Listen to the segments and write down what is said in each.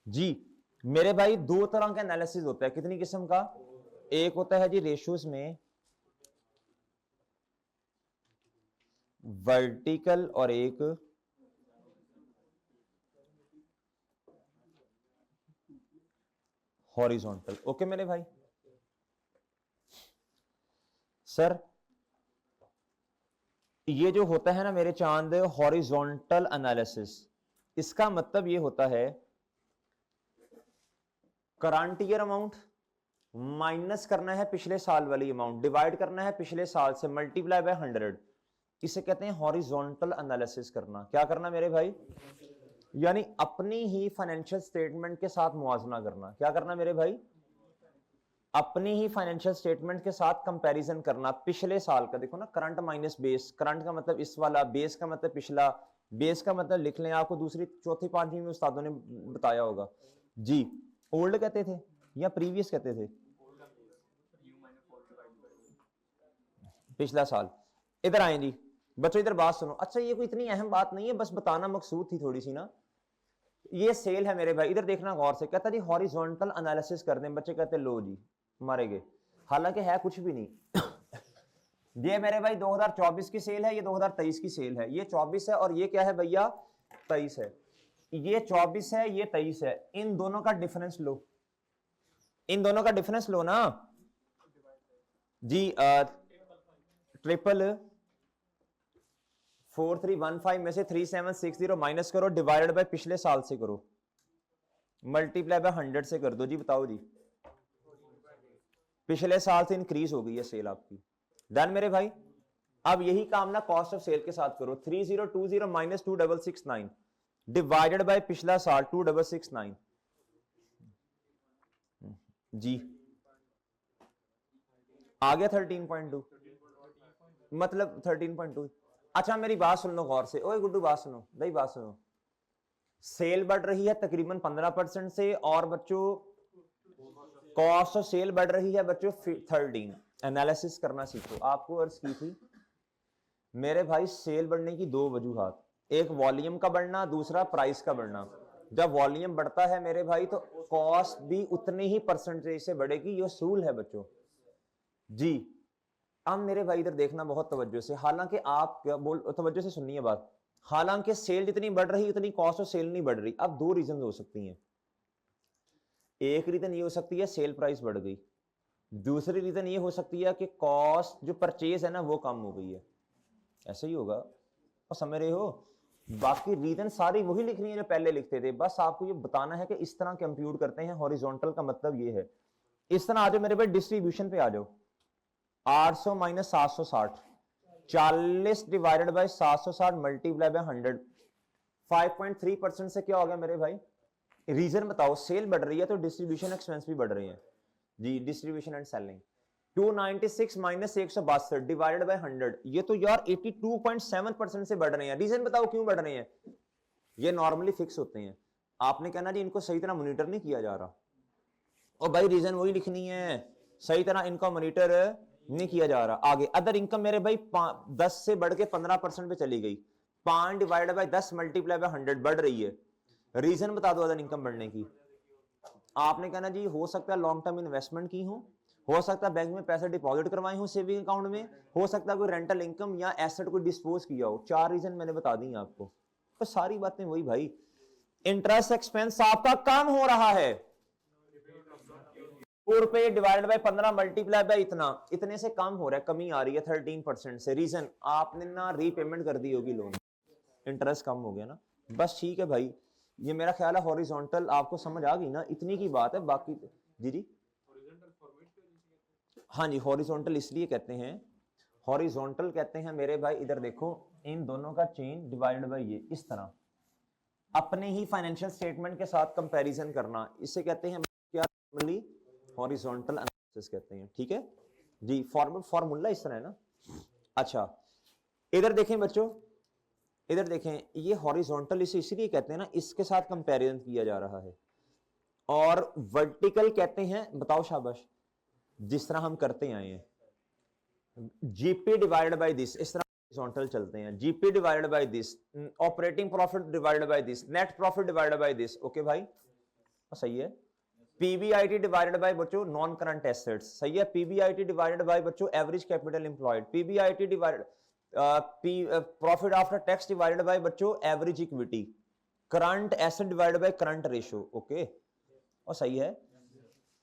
जी मेरे भाई दो तरह का एनालिसिस होता है, कितनी किस्म का? एक होता है जी रेशियोज में वर्टिकल और एक हॉरिजॉन्टल। ओके मेरे भाई। सर ये जो होता है ना मेरे चांद हॉरिजॉन्टल एनालिसिस, इसका मतलब ये होता है करंट ईयर अमाउंट माइनस करना है पिछले साल वाली अमाउंट, डिवाइड करना है पिछले साल से, मल्टीप्लाई बाय 100। इसे कहते हैं हॉरिजॉन्टल एनालिसिस करना। क्या करना मेरे भाई? यानी अपनी ही फाइनेंशियल स्टेटमेंट के साथ मुआवजा करना। क्या करना मेरे भाई? अपनी ही फाइनेंशियल स्टेटमेंट के साथ कंपैरिजन करना पिछले साल का। देखो ना, करंट माइनस बेस, करंट का मतलब इस वाला, बेस का मतलब पिछला, बेस का मतलब लिख लें, आपको दूसरी चौथी पांचवी में उस्तादों ने बताया होगा जी। ओल्ड कहते थे या प्रीवियस कहते थे? पिछला साल। इधर आए जी बच्चों, इधर बात सुनो। अच्छा ये कोई इतनी अहम बात नहीं है, बस बताना मकसूद थी थोड़ी सी ना। ये सेल है मेरे भाई, इधर देखना गौर से। कहता जी हॉरिजॉन्टल एनालिसिस कर दें, बच्चे कहते लो जी मारे गए, हालांकि है कुछ भी नहीं। ये मेरे भाई 2024 की सेल है, ये 2023 की सेल है। ये 24 है और ये क्या है भैया? 23 है। ये 24 है, ये 23 है। इन दोनों का डिफरेंस लो, इन दोनों का डिफरेंस लो ना जी। 4315 में से 3760 माइनस करो, डिवाइडेड बाय पिछले साल से करो, मल्टीप्लाई बाय 100 से कर दो जी। बताओ जी, पिछले साल से इंक्रीज हो गई है सेल आपकी। डन मेरे भाई। अब यही काम ना कॉस्ट ऑफ सेल के साथ करो। 3020 माइनस 2669 डिवाइडेड बाय पिछला साल 2669 जी। आ गया 13.2, मतलब 13.2। अच्छा मेरी बात सुन लो गौर से। ओए गुड्डू बात सुनो भाई, बात सुनो। सेल बढ़ रही है तकरीबन 15% से, और बच्चों कॉस्ट ऑफ सेल बढ़ रही है बच्चों 13। एनालिसिस करना सीखो। आपको अर्ज की थी मेरे भाई, सेल बढ़ने की दो वजूहात, एक वॉल्यूम का बढ़ना, दूसरा प्राइस का बढ़ना। जब वॉल्यूम बढ़ता है मेरे भाई तो कॉस्ट भी उतने ही परसेंटेज से बढ़ेगी, ये असूल है बच्चों जी। अब मेरे भाई इधर देखना बहुत तवज्जो से, हालांकि आप क्या बोल, तवज्जो से सुनिए बात। हालांकि सेल जितनी बढ़ रही उतनी कॉस्ट ऑफ सेल नहीं बढ़ रही। अब दो रीजन हो सकती हैं। एक रीजन ये हो सकती है सेल प्राइस बढ़ गई, दूसरी रीजन ये हो सकती है कि कॉस्ट जो परचेज है ना वो कम हो गई है। ऐसे ही होगा और समझ रहे हो। बाकी रीजन सारी वही लिख रही है जो पहले लिखते थे, बस आपको ये बताना है कि इस तरह कंप्यूट करते हैं। हॉरिजॉन्टल का मतलब ये है। इस तरह आ जाओ मेरे भाई, डिस्ट्रीब्यूशन पे आ जाओ। 800 minus 760, 40 divided by 760 multiply by 100। 5.3% से क्या हो गया मेरे भाई? रीजन बताओ। सेल बढ़ रही है तो डिस्ट्रीब्यूशन एक्सपेंस भी बढ़ रही है जी, distribution and selling. 296 minus 162 divided by 100, ये तो यार 82.7% से बढ़ रहे हैं। रीजन बताओ क्यों बढ़ रहे हैं? ये नॉर्मली फिक्स होते हैं। आपने कहना जी इनको सही तरह मॉनिटर नहीं किया जा रहा, और भाई रीजन वही लिखनी है, सही तरह इनका मॉनिटर नहीं किया जा रहा। आगे अदर इनकम मेरे भाई 10 से बढ़ के 15% पे चली गई। 5 डिवाइड बाय 10 मल्टीप्लाई बाय 100 बढ़ रही है। रीजन बता दो अदर इनकम बढ़ने की। आपने कहना जी हो सकता है लॉन्ग टर्म इन्वेस्टमेंट की हो सकता है बैंक में पैसे डिपॉजिट करवाए हो सेविंग अकाउंट में, हो सकता है कोई रेंटल इनकम या एसेट को डिस्पोज किया हो। चार रीजन मैंने बता दी आपको, तो सारी बातें वही भाई। इंटरेस्ट एक्सपेंस आपका कम हो रहा है, ₹4 डिवाइडेड बाय 15 मल्टीप्लाई बाय इतना, इतने से कम हो रहा है, कमी आ रही है 13% से। रीजन आपने ना रीपेमेंट कर दी होगी लोन, इंटरेस्ट कम हो गया ना, बस ठीक है भाई। ये मेरा ख्याल है हॉरिजॉन्टल आपको समझ आ गई ना, इतनी की बात है। बाकी जी जी हाँ जी, हॉरिजॉन्टल इसलिए कहते हैं, हॉरिजॉन्टल कहते हैं मेरे भाई, इधर देखो, इन दोनों का चेन डिवाइडेड बाय ये इस तरह अपने ही फाइनेंशियल स्टेटमेंट के साथ कंपैरिजन करना, इसे कहते हैं क्या? नॉर्मली हॉरिजॉन्टल एनालिसिस कहते हैं। ठीक है जी, फॉर्मूला इस तरह है ना। अच्छा इधर देखें बच्चों, इधर देखें, ये हॉरिजॉन्टल इसे इसलिए कहते हैं ना, इसके साथ कंपैरिजन किया जा रहा है। और वर्टिकल कहते हैं, बताओ शाबाश, जिस तरह हम करते आए हैं, जीपी डिवाइडेड बाय दिस, इस तरह हॉरिजॉन्टल चलते हैं। GP divided by this, operating profit divided by this, net profit divided by this. Okay भाई, सही है। पीबीआईटी डिवाइडेड बाय बच्चों नॉन करंट एसेट्स, सही है। पीबीआईटी डिवाइडेड बाय बच्चों average capital employed, PBIT divide profit after tax divided by बच्चों average equity, current asset divided by current ratio, okay और सही है।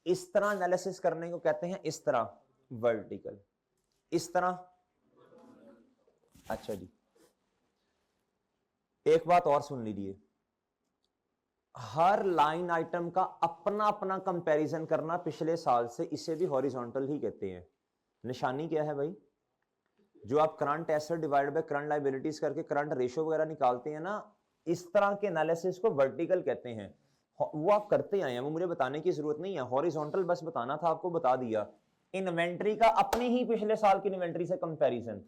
इस तरह एनालिसिस करने को कहते हैं, इस तरह वर्टिकल, इस तरह। अच्छा जी, एक बात और सुन लीजिए, हर लाइन आइटम का अपना अपना कंपैरिजन करना पिछले साल से, इसे भी हॉरिजॉन्टल ही कहते हैं। निशानी क्या है भाई, जो आप current asset divide by current liabilities करके करंट रेशियो वगैरह निकालते हैं ना, इस तरह के एनालिसिस को वर्टिकल कहते हैं। वो आप करते आए हैं, वो मुझे बताने की जरूरत नहीं है, हॉरिजॉन्टल बस बताना था आपको, बता दिया। इन्वेंट्री का अपनी ही पिछले साल की इन्वेंट्री से कंपैरिजन,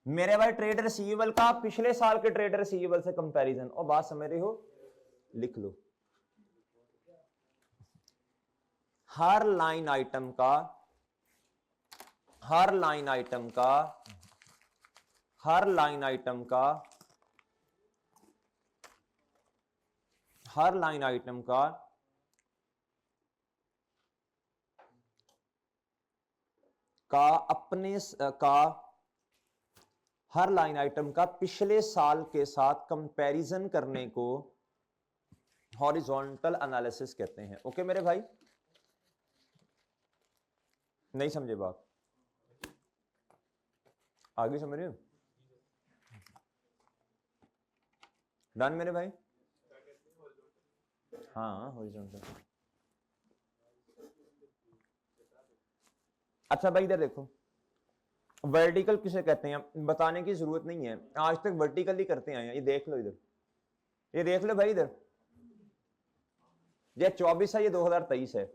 मेरे भाई ट्रेड रिसीवेबल का पिछले साल के ट्रेड रिसीवेबल से कंपैरिजन, और बात समझ रहे हो, लिख लो। हर लाइन आइटम का, हर लाइन आइटम का, हर लाइन आइटम का, हर लाइन आइटम का अपने का, हर लाइन आइटम का पिछले साल के साथ कंपैरिजन करने को हॉरिजॉन्टल एनालिसिस कहते हैं। ओके मेरे भाई, नहीं समझे बात, आगे समझ रहे हो, डन मेरे भाई। हाँ हॉरिजॉन्टल। अच्छा भाई इधर देखो, वर्टिकल किसे कहते हैं बताने की जरूरत नहीं है, आज तक वर्टिकल ही करते आए हैं। ये देख लो इधर, ये देख लो भाई इधर, ये 24 है, ये 2023 है।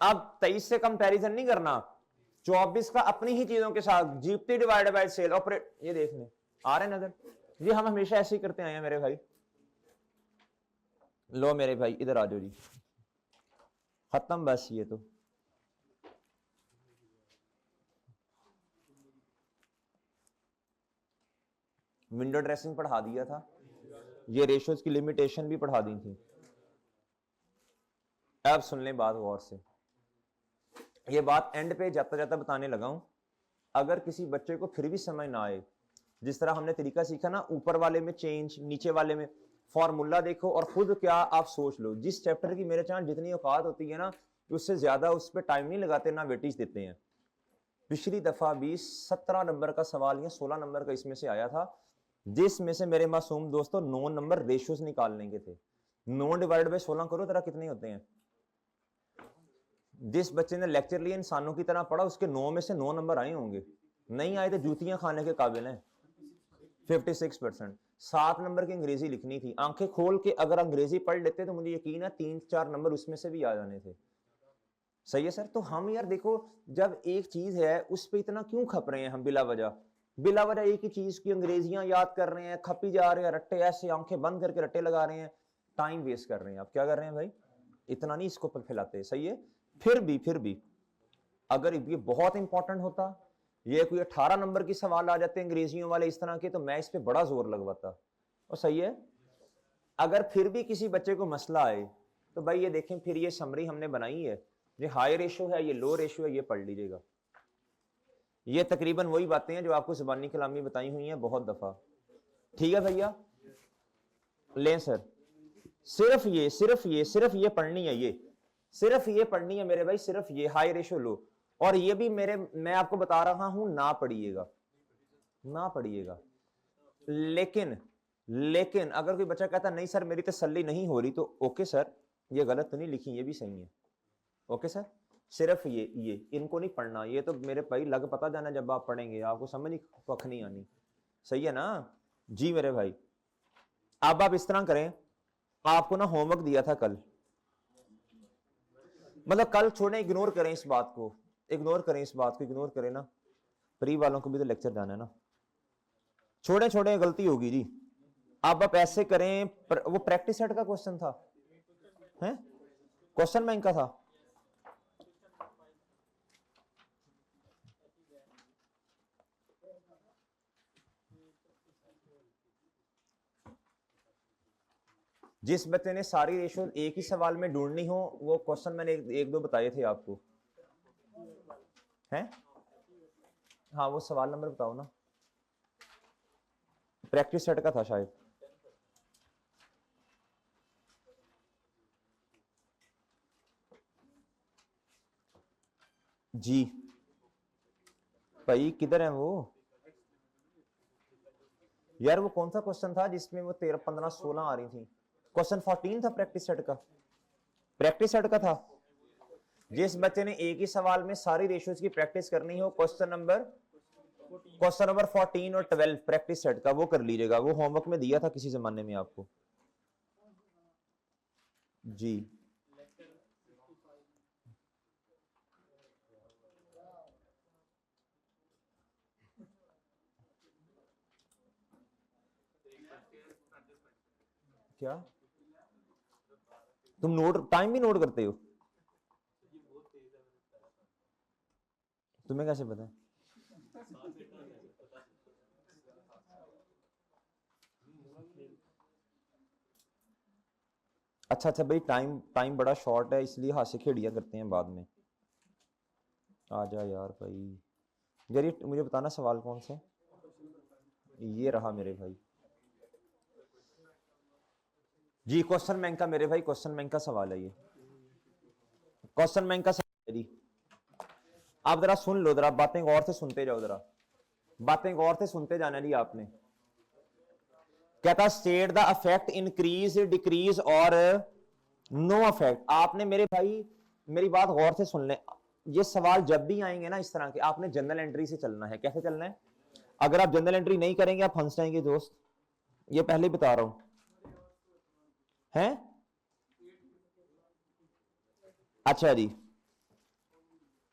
अब 23 से कंपैरिजन नहीं करना, 24 का अपनी ही चीजों के साथ GP divided by sale operate, ये देखने आ रहे नजर, ये हम हमेशा ऐसे ही करते आए हैं मेरे भाई। लो मेरे भाई इधर आ जाओ जी, खत्म बस ये तो। विंडो ड्रेसिंग पढ़ा दिया था, ये रेशियोज की लिमिटेशन भी पढ़ा दी थी। अब सुन लें बात गौर से, ये बात एंड पे जाता जाता बताने लगा हूं, अगर किसी बच्चे को फिर भी समझ ना आए, जिस तरह हमने तरीका सीखा ना, ऊपर वाले में चेंज, नीचे वाले में फॉर्मूला देखो और खुद क्या आप सोच लो। जिस चैप्टर की मेरे चाहे जितनी औकात होती है ना, उससे ज्यादा उस पर टाइम नहीं लगाते, ना वेटेज देते हैं। पिछली दफा भी 17 नंबर का सवाल या 16 नंबर का इसमें से आया था, जिसमें से मेरे मासूम दोस्तों 9 नंबर रेशियोज निकालने के थे। 9 डिवाइड बाय 16 करो तरह कितने होते हैं। जिस बच्चे ने लेक्चर लिया इंसानों की तरह पढ़ा, उसके 9 में से 9 नंबर आए होंगे, नहीं आए तो जूतियां खाने के काबिल हैं। 56%। 7 नंबर की अंग्रेजी लिखनी थी, आंखें खोल के अगर अंग्रेजी पढ़ लेते तो मुझे यकीन है 3-4 नंबर उसमें से भी आ जाने थे। सही है सर, तो हम यार देखो, जब एक चीज है उस पर इतना क्यों खप रहे हैं हम बिला वजह, बिला वजह एक ही चीज की अंग्रेजियां याद कर रहे हैं, खपी जा रहे हैं, रट्टे ऐसे आंखें बंद करके रट्टे लगा रहे हैं, टाइम वेस्ट कर रहे हैं। आप क्या कर रहे हैं भाई, इतना नहीं इसको फैलाते। सही है, फिर भी अगर ये बहुत इंपॉर्टेंट होता, ये कोई 18 नंबर की सवाल आ जाते अंग्रेजियों वाले इस तरह के, तो मैं इस पे बड़ा जोर लगवाता। और सही है, अगर फिर भी किसी बच्चे को मसला आए तो भाई ये देखें, फिर ये समरी हमने बनाई है, ये हाई रेशो है, ये लो रेशो है, ये पढ़ लीजिएगा। ये तकरीबन वही बातें हैं जो आपको जुबानी कलामी बताई हुई हैं बहुत दफा। ठीक है भैया, लें सर, सिर्फ ये पढ़नी है, ये सिर्फ ये पढ़नी है मेरे भाई, सिर्फ ये हाई रेशो लो। और ये भी मेरे, मैं आपको बता रहा हूं ना पढ़िएगा, ना पढ़िएगा। लेकिन लेकिन अगर कोई बच्चा कहता नहीं सर मेरी तसल्ली नहीं हो रही, तो ओके सर, ये गलत तो नहीं लिखी, ये भी सही है। ओके सर, सिर्फ ये इनको नहीं पढ़ना, ये तो मेरे भाई लग पता जाना, जब आप पढ़ेंगे आपको समझ ही कख नहीं आनी। सही है ना जी मेरे भाई। अब आप इस तरह करें, आपको ना होमवर्क दिया था कल, मतलब कल छोड़े, इग्नोर करें इस बात को, इग्नोर करें इस बात को, इग्नोर करें ना, प्री वालों को भी तो लेक्चर जाना है ना, छोड़े छोड़े गलती होगी जी। अब आप ऐसे करें, वो प्रैक्टिस सेट का क्वेश्चन था, है क्वेश्चन बैंक का था। जिस बच्चे ने सारी रेशो एक ही सवाल में ढूंढनी हो, वो क्वेश्चन मैंने एक दो बताए थे आपको, हैं? हाँ, वो सवाल नंबर बताओ ना, प्रैक्टिस सेट का था शायद। जी भाई किधर है वो यार? वो कौन सा क्वेश्चन था जिसमें वो 13 15 16 आ रही थी? क्वेश्चन 14 था प्रैक्टिस सेट का, प्रैक्टिस सेट का था। जिस बच्चे ने एक ही सवाल में सारी रेशियोज की प्रैक्टिस करनी हो, क्वेश्चन नंबर 14 और 12 प्रैक्टिस सेट का वो कर लीजिएगा, वो होमवर्क में दिया था किसी जमाने में आपको। जी क्या तुम नोट टाइम भी नोट करते हो? तुम्हें कैसे पता है? अच्छा अच्छा भाई, टाइम टाइम बड़ा शॉर्ट है, इसलिए हाथ से खेड़िया करते हैं बाद में। आ जा यार भाई, यार ये मुझे बताना सवाल कौन सा? ये रहा मेरे भाई। जी क्वेश्चन बैंक का मेरे भाई, क्वेश्चन बैंक का सवाल है ये, क्वेश्चन बैंक का सवाल है जी। आप जरा सुन लो, जरा बातें गौर से सुनते जाओ, जरा बातें गौर से सुनते जाना जी आपने। कहता state the affect increase decrease और नो अफेक्ट। आपने मेरे भाई मेरी बात गौर से सुन ले, ये सवाल जब भी आएंगे ना इस तरह के, आपने जनरल एंट्री से चलना है। कैसे चलना है? अगर आप जनरल एंट्री नहीं करेंगे आप फंस जाएंगे दोस्त, ये पहले ही बता रहा हूं। हैं? अच्छा जी,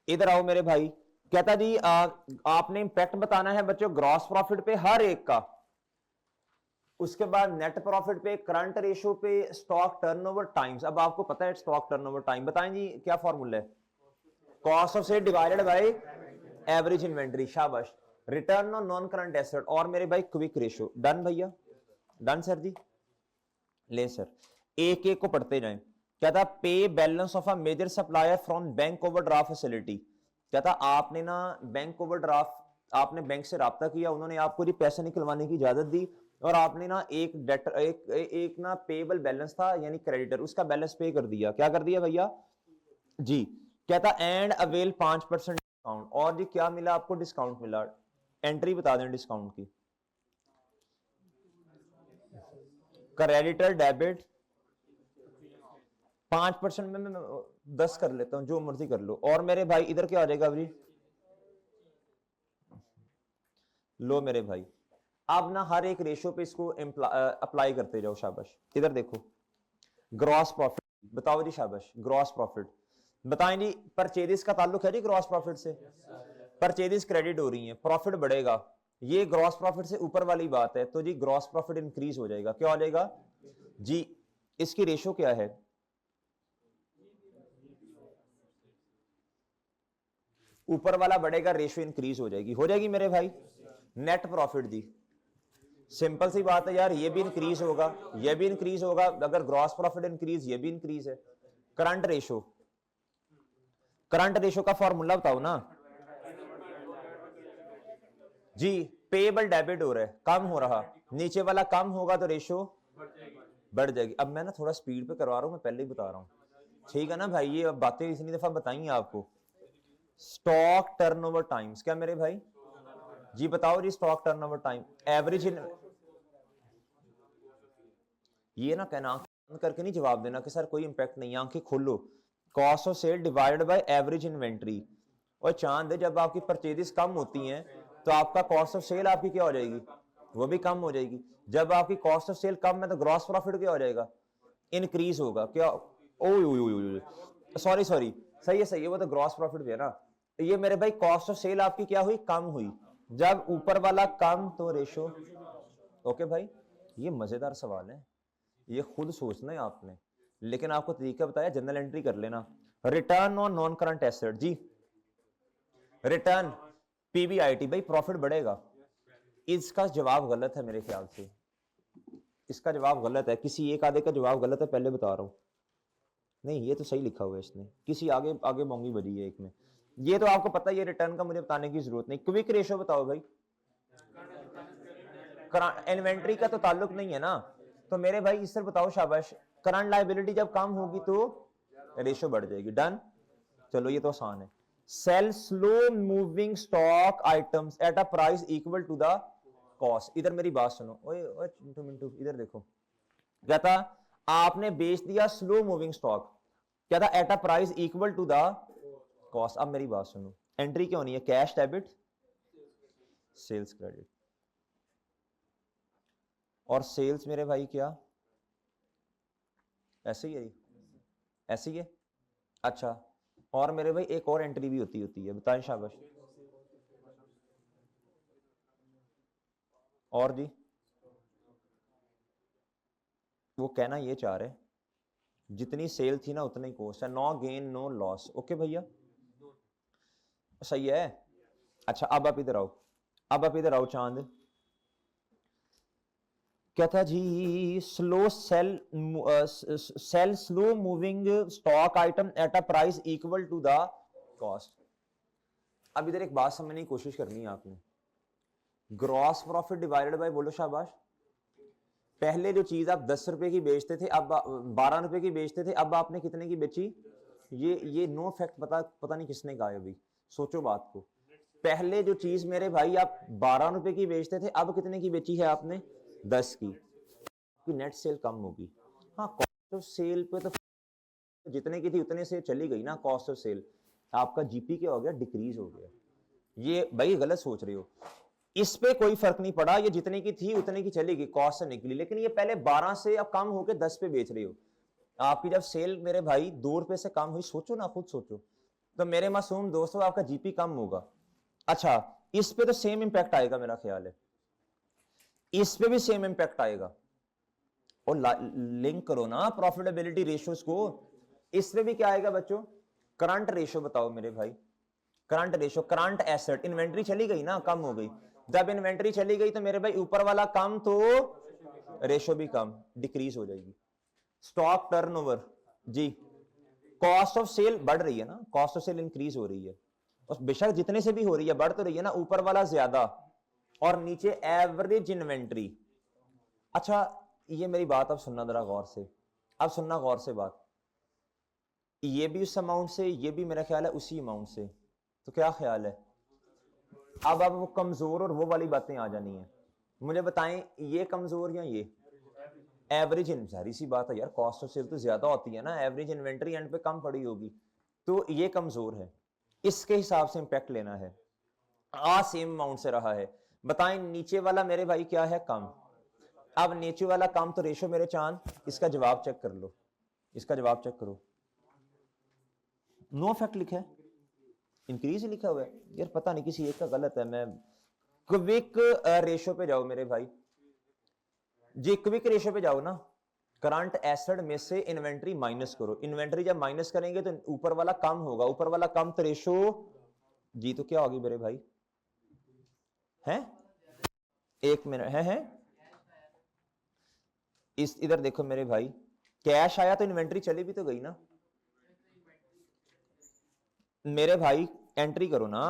इधर आओ मेरे भाई। कहता जी आपने इंपैक्ट बताना है बच्चों ग्रॉस प्रॉफिट पे हर एक का, उसके बाद नेट प्रॉफिट पे, करंट रेशियो पे, स्टॉक टर्नओवर टाइम्स। अब आपको पता है स्टॉक टर्नओवर टाइम, बताएं जी क्या फॉर्मूला है? Cost of sale divided by average inventory. शाबाश। Return on non current asset और मेरे भाई क्विक रेशियो। डन भैया, डन सर जी। ले सर, एक एक को पढ़ते जाएं। क्या था? Pay balance of a major supplier from bank overdraft facility. क्या था? आपने ना बैंक ओवरड्राफ्ट, आपने बैंक से राब्ता किया, उन्होंने आपको जी पैसे निकलवाने की इजाजत दी, और आपने ना एक डेटर एक ना पेबल बैलेंस था यानी क्रेडिटर, उसका बैलेंस पे कर दिया। क्या कर दिया भैया जी? क्या था? And avail 5% discount. और जी क्या मिला आपको? डिस्काउंट मिला। एंट्री बता दें डिस्काउंट की। क्रेडिटर डेबिट 5% में मैं 10 कर लेता हूं, जो मर्जी कर लो। और मेरे भाई इधर क्या आ जाएगा अभी? लो मेरे भाई, अब ना हर एक रेशियो पे इसको अप्लाई करते जाओ। शाबाश, इधर देखो, ग्रॉस प्रॉफिट बताओ जी। शाबाश, ग्रॉस प्रॉफिट बताएं जी। परचेजिस का ताल्लुक है जी ग्रॉस प्रॉफिट से, परचेजिस क्रेडिट हो रही है, प्रॉफिट बढ़ेगा, ये ग्रॉस प्रॉफिट से ऊपर वाली बात है, तो जी ग्रॉस प्रॉफिट इंक्रीज हो जाएगा। क्या हो जाएगा जी? इसकी रेशो क्या है? ऊपर वाला बढ़ेगा, रेशो इंक्रीज हो जाएगी। हो जाएगी मेरे भाई। नेट प्रॉफिट जी, सिंपल सी बात है यार, ये भी इंक्रीज होगा, ये भी इंक्रीज होगा, अगर ग्रॉस प्रॉफिट इंक्रीज, ये भी इंक्रीज है। करंट रेशो, करंट रेशो का फॉर्मूला बताओ ना जी। पेबल डेबिट हो रहा है, कम हो रहा, नीचे वाला कम होगा तो रेशो बढ़ जाएगी। अब मैं ना थोड़ा स्पीड पे करवा रहा हूं, मैं पहले ही बता रहा हूं, ठीक है ना भाई? ये बातें इतनी दफा बताई आपको। स्टॉक टर्नओवर टाइम्स, क्या मेरे भाई जी बताओ जी? Stock turnover time average in, ये ना कहना आंखें बंद करके नहीं जवाब देना कि सर कोई इंपैक्ट नहीं है, आंखें खोलो। Cost of sale divided by average inventory. और चांद है, जब आपकी परचेजेस कम होती हैं तो आपका कॉस्ट ऑफ सेल आपकी क्या हो जाएगी? वो भी कम हो जाएगी। जब आपकी कॉस्ट ऑफ सेल कम है तो ग्रॉस प्रॉफिट क्या हो जाएगा? इंक्रीज होगा। क्या? ओ सॉरी सॉरी, सही है, वो तो ग्रॉस प्रॉफिट भी है ना। तो ये मेरे भाई कॉस्ट ऑफ सेल आपकी क्या हुई? कम हुई। जब ऊपर वाला कम तो रेशो। ओके भाई, ये मजेदार सवाल है, ये खुद सोचना है आपने, लेकिन आपको तरीका बताया, जनरल एंट्री कर लेना। Return on non current asset जी, रिटर्न पीबीआईटी भाई, प्रॉफिट बढ़ेगा। इसका जवाब गलत है मेरे ख्याल से। इसका जवाब गलत है, किसी एक आधे का जवाब गलत है, पहले बता रहा हूं। नहीं ये तो सही लिखा हुआ है इसने, किसी आगे आगे बोंगी बजी है एक में। ये तो आपको पता है, ये रिटर्न का मुझे बताने की जरूरत नहीं। क्विक रेशो बताओ भाई। इन्वेंट्री का तो ताल्लुक नहीं है ना, तो मेरे भाई इससे बताओ शाबाश। करंट लायबिलिटी जब कम होगी तो रेशो बढ़ जाएगी। डन, चलो ये तो आसान है। Sale slow moving stock items at a price equal to the cost. इधर मेरी बात सुनो, ओए ओए चिंटू मिंटू इधर देखो। क्या था, आपने बेच दिया स्लो मूविंग स्टॉक, क्या था, at a price equal to the cost. अब मेरी बात सुनो, एंट्री क्या होनी है, कैश डेबिट सेल्स क्रेडिट। और सेल्स मेरे भाई क्या ऐसे ही है, ऐसे ही है। अच्छा, और मेरे भाई एक और एंट्री भी होती है, बताएं शाबाश। और जी वो कहना ये चाह रहे, जितनी सेल थी ना उतनी कॉस्ट है, no gain no loss. Okay भैया सही है। अच्छा अब आप इधर आओ, अब आप इधर आओ चांद। क्या था जी, slow sale sale slow moving stock item at a price equal to the cost. अब इधर एक बात समझने की कोशिश करनी है आपने, ग्रॉस प्रॉफिट डिवाइडेड बाय, बोलो शाबाश। पहले जो चीज आप 10 रुपए की बेचते थे, अब 12 रुपए की बेचते थे, अब आपने कितने की बेची? ये नो फैक्ट पता नहीं किसने कहा है अभी, सोचो बात को। पहले जो चीज मेरे भाई आप 12 रुपए की बेचते थे, अब कितने की बेची है आपने? 10 की। नेट सेल कम होगी। हाँ कॉस्ट ऑफ सेल पे तो जितने की थी उतने से चली गई ना कॉस्ट ऑफ सेल, आपका जीपी क्या हो गया? डिक्रीज हो गया। ये भाई गलत सोच रहे हो, इस पे कोई फर्क नहीं पड़ा, ये जितने की थी उतने की चलेगी, कॉस्ट से निकली। लेकिन ये पहले 12 से अब कम होकर 10 पे बेच रहे हो। आपकी जब सेल मेरे भाई 2 रुपए से कम हुई, सोचो ना, खुद सोचो, तो मेरे मासूम दोस्तों आपका जीपी कम होगा। अच्छा इस पे तो सेम इंपैक्ट आएगा मेरा ख्याल है, इस पे भी सेम इंपैक्ट आएगा। और लिंक करो ना प्रॉफिटेबिलिटी रेशियोज को, इस पे भी क्या आएगा बच्चों? करंट रेशियो बताओ मेरे भाई। Current ratio, current asset, inventory चली गई ना, कम हो गई। जब इन्वेंट्री चली गई तो मेरे भाई ऊपर वाला कम तो रेशियो भी कम, डिक्रीज हो जाएगी। स्टॉक टर्नओवर जी, कॉस्ट ऑफ सेल बढ़ रही है ना, कॉस्ट ऑफ सेल इंक्रीज हो रही है, और बेशक जितने से भी हो रही है, बढ़ तो रही है ना, ऊपर वाला ज्यादा और नीचे एवरेज इन्वेंट्री। अच्छा ये मेरी बात अब सुनना जरा गौर से, अब सुनना गौर से बात, ये भी उस अमाउंट से, ये भी मेरा ख्याल है उसी अमाउंट से, तो क्या ख्याल है? अब वो कमजोर और वो वाली बातें आ जानी है। मुझे बताएं ये कमजोर या ये? एवरेज, सारी सी बात है यार, कॉस्ट ऑफ सेल तो ज्यादा होती है ना, एवरेज इन्वेंट्री एंड पे कम पड़ी होगी, तो ये कमजोर है, इसके हिसाब से इंपैक्ट लेना है। सेम अमाउंट से रहा है, बताएं नीचे वाला मेरे भाई क्या है? कम। अब नीचे वाला कम तो रेशो मेरे चांद, इसका जवाब चेक कर लो, इसका जवाब चेक करो, नो फैक्ट लिखा है, इंक्रीज लिखा हुआ है यार, पता नहीं किसी एक का गलत है। मैं क्विक रेशो पे जाओ मेरे भाई जी, क्विक रेशो पे जाओ ना, करंट एसेट में से इन्वेंट्री माइनस करो, इन्वेंट्री जब माइनस करेंगे तो ऊपर वाला कम होगा, ऊपर वाला कम तो रेशो जी, तो क्या होगी मेरे भाई? हैं एक मिनट, है इस इधर देखो मेरे भाई, कैश आया तो इन्वेंट्री चली भी तो गई ना मेरे भाई, एंट्री करो ना,